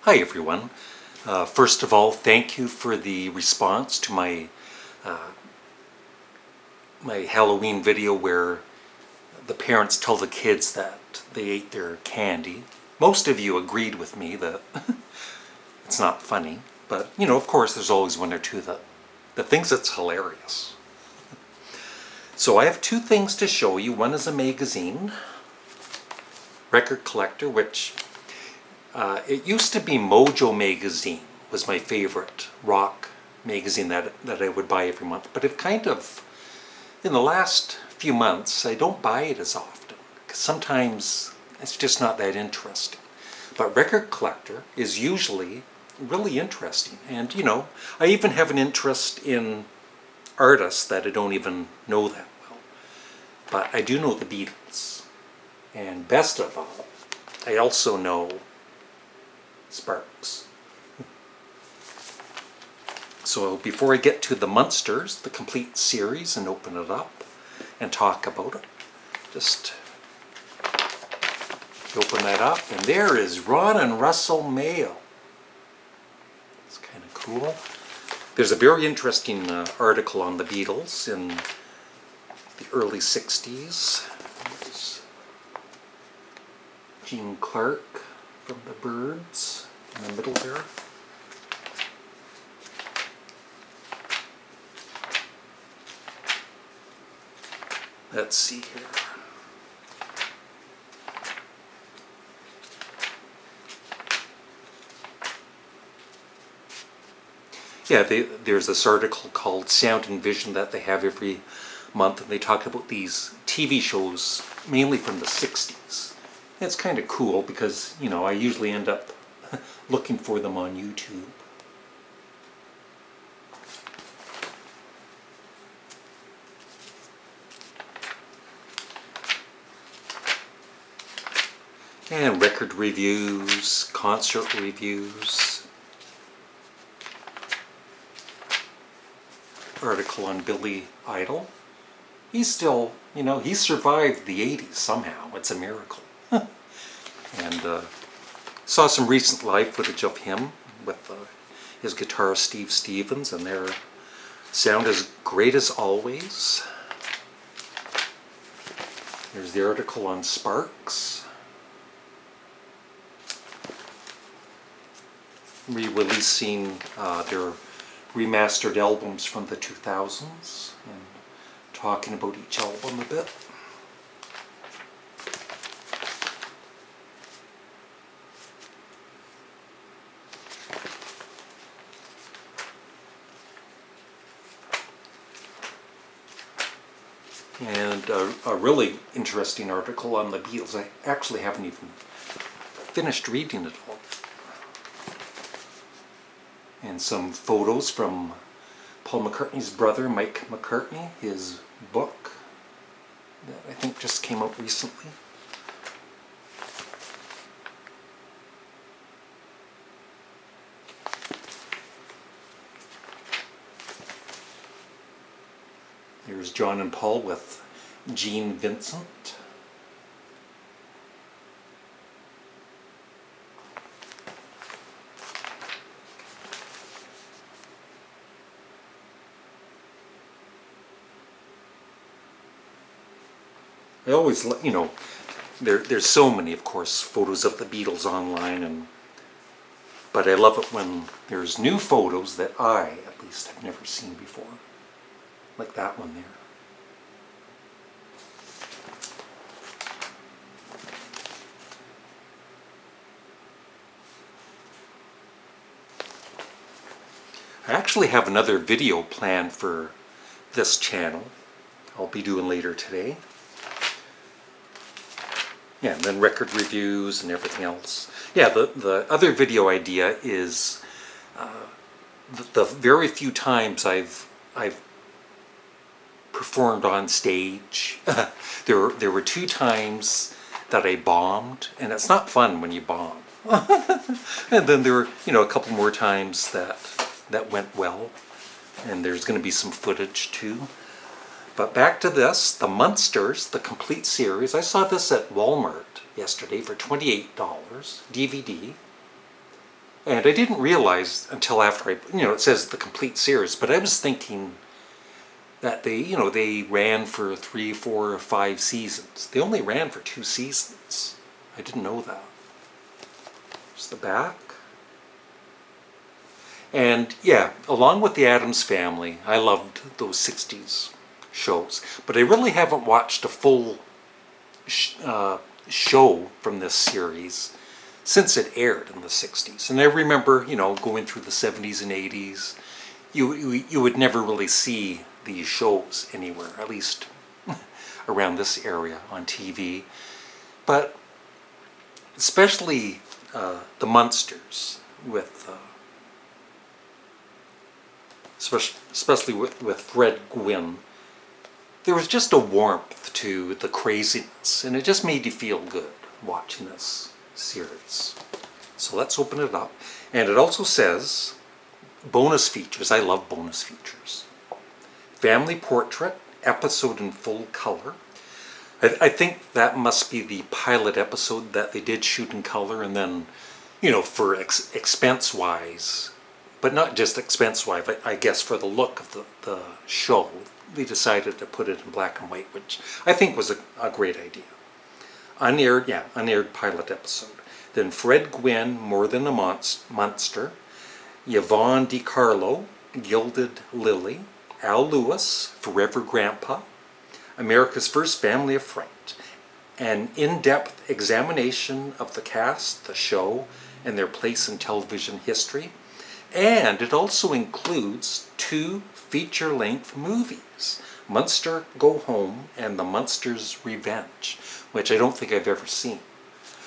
Hi everyone. First of all, thank you for the response to my Halloween video where the parents tell the kids that they ate their candy. Most of you agreed with me that it's not funny, but you know, of course there's always one or two that thinks it's hilarious. So I have two things to show you. One is a magazine, Record Collector, which it used to be Mojo magazine was my favorite rock magazine that I would buy every month, but it kind of, in the last few months, I don't buy it as often because sometimes it's just not that interesting. But Record Collector is usually really interesting, and you know, I even have an interest in artists that I don't even know that well. But I do know the Beatles, and best of all, I also know Sparks. So before I get to the Munsters, the complete series, and open it up and talk about it, just open that up, and there is Ron Russell Mael. It's kind of cool. There's a very interesting article on the Beatles in the early 60s. There's Gene Clark from the Byrds in the middle there. Let's see here. Yeah, there's this article called Sound and Vision that they have every month, and they talk about these TV shows, mainly from the 60s. It's kind of cool because, you know, I usually end up looking for them on YouTube. And record reviews, concert reviews, article on Billy Idol. He's still, you know, he survived the 80s somehow. It's a miracle. And saw some recent live footage of him with his guitarist Steve Stevens, and their sound is great as always. There's the article on Sparks. Re-releasing their remastered albums from the 2000s and talking about each album a bit. And a really interesting article on the Beatles. I actually haven't even finished reading it all. And some photos from Paul McCartney's brother, Mike McCartney, his book that I think just came out recently. There's John and Paul with Gene Vincent. I always, you know, there's so many, of course, photos of the Beatles online, but I love it when there's new photos that I, at least, have never seen before. Like that one there. I actually have another video planned for this channel I'll be doing later today. Yeah, and then record reviews and everything else. Yeah, the other video idea is the very few times I've performed on stage. There were 2 times that I bombed, and it's not fun when you bomb. And then there were, you know, a couple more times that went well, and there's going to be some footage too. But back to this, the Munsters, the complete series. I saw this at Walmart yesterday for $28, DVD. And I didn't realize until after it says the complete series, but I was thinking that they ran for 3, 4, or 5 seasons. They only ran for 2 seasons. I didn't know that. There's the back. And yeah, along with the Addams Family, I loved those 60s shows. But I really haven't watched a full show from this series since it aired in the 60s. And I remember, going through the 70s and 80s, you would never really see these shows anywhere, at least around this area on TV. But especially the Munsters, especially with Fred Gwynn, there was just a warmth to the craziness, and it just made you feel good watching this series. So let's open it up. And it also says bonus features. I love bonus features. Family portrait, episode in full color. I think that must be the pilot episode that they did shoot in color, and then, for expense-wise, but not just expense-wise, but I guess for the look of the show, they decided to put it in black and white, which I think was a great idea. Unaired pilot episode. Then Fred Gwynn, More Than a Monster. Yvonne DiCarlo, Gilded Lily. Al Lewis, Forever Grandpa. America's First Family of Fright. An in-depth examination of the cast, the show, and their place in television history. And it also includes 2 feature-length movies, Munster Go Home and The Munsters Revenge, which I don't think I've ever seen.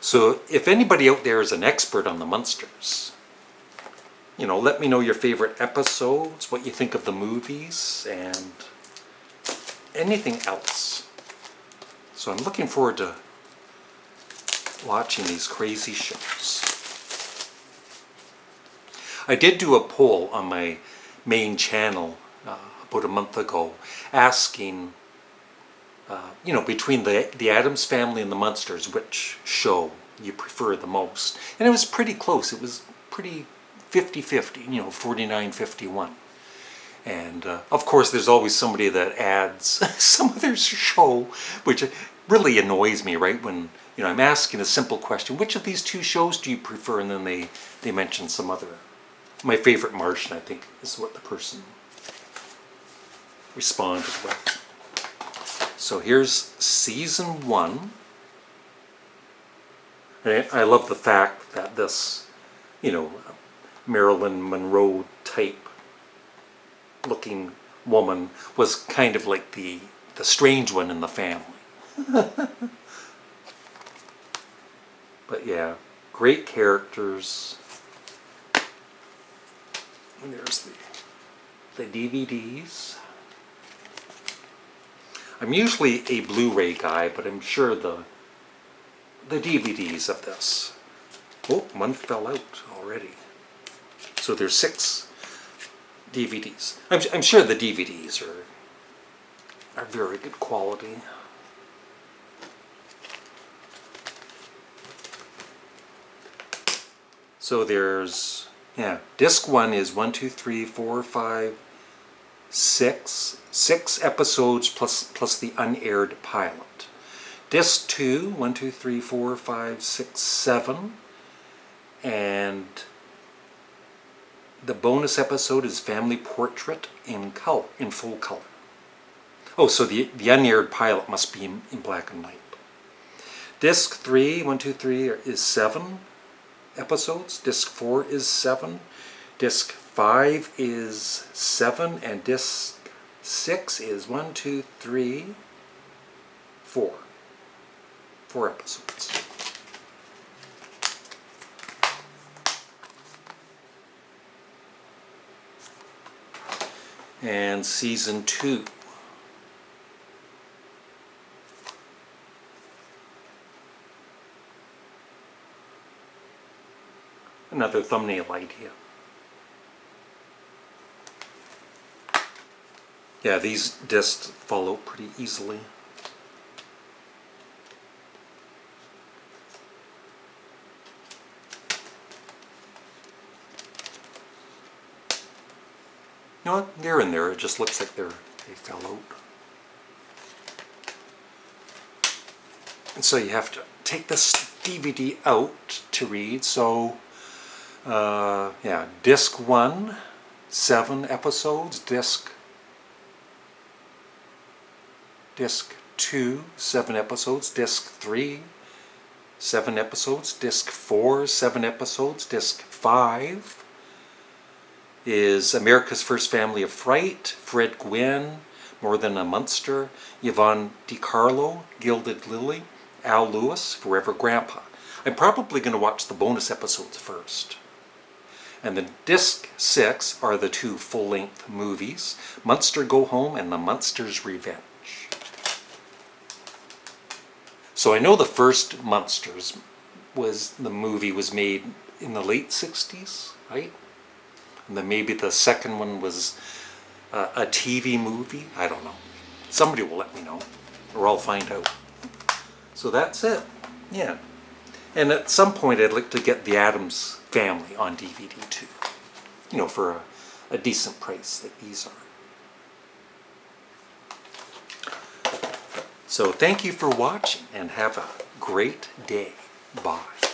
So if anybody out there is an expert on the Munsters, let me know your favorite episodes, what you think of the movies, and anything else. So I'm looking forward to watching these crazy shows. I did do a poll on my main channel about a month ago, asking, between the Addams Family and the Munsters, which show you prefer the most. And it was pretty close. It was pretty 50-50, 49-51. And of course, there's always somebody that adds some other show, which really annoys me, right? When I'm asking a simple question, which of these 2 shows do you prefer? And then they mention some other. My favorite Martian, I think, is what the person responded with. So here's season 1. And I love the fact that this, Marilyn Monroe type looking woman was kind of like the strange one in the family. But yeah, great characters. And there's the DVDs. I'm usually a Blu-ray guy, but I'm sure the DVDs of this. Oh, one fell out already. So there's 6 DVDs. I'm sure the DVDs are very good quality. So there's, disc 1 is 1, 2, 3, 4, 5, 6 episodes plus the unaired pilot. Disc 2, 1, 2, 3, 4, 5, 6, 7, and the bonus episode is Family Portrait in full color. Oh, so the unaired pilot must be in black and white. Disc 3, 1, 2, 3 is 7 episodes. Disc 4 is 7. Disc 5 is 7, and disc 6 is 1, 2, 3, 4. 4 episodes. And season 2. Another thumbnail idea. Yeah, these discs fall out pretty easily. know what? They're in there. It just looks like they fell out. And so you have to take this DVD out to read. So, yeah, disc 1, 7 episodes. Disc 2, 7 episodes. Disc 3, 7 episodes. Disc 4, 7 episodes. Disc 5 is America's First Family of Fright, Fred Gwynn, More Than a Munster, Yvonne DiCarlo, Gilded Lily, Al Lewis, Forever Grandpa. I'm probably going to watch the bonus episodes first. And then disc 6 are the 2 full-length movies, Munster Go Home and The Munsters Revenge. So I know the first Munsters the movie was made in the late 60s, right? And then maybe the second one was a TV movie. I don't know. Somebody will let me know, or I'll find out. So that's it. Yeah. And at some point I'd like to get the Addams Family on DVD too. You know, for a decent price like these are. So thank you for watching and have a great day. Bye.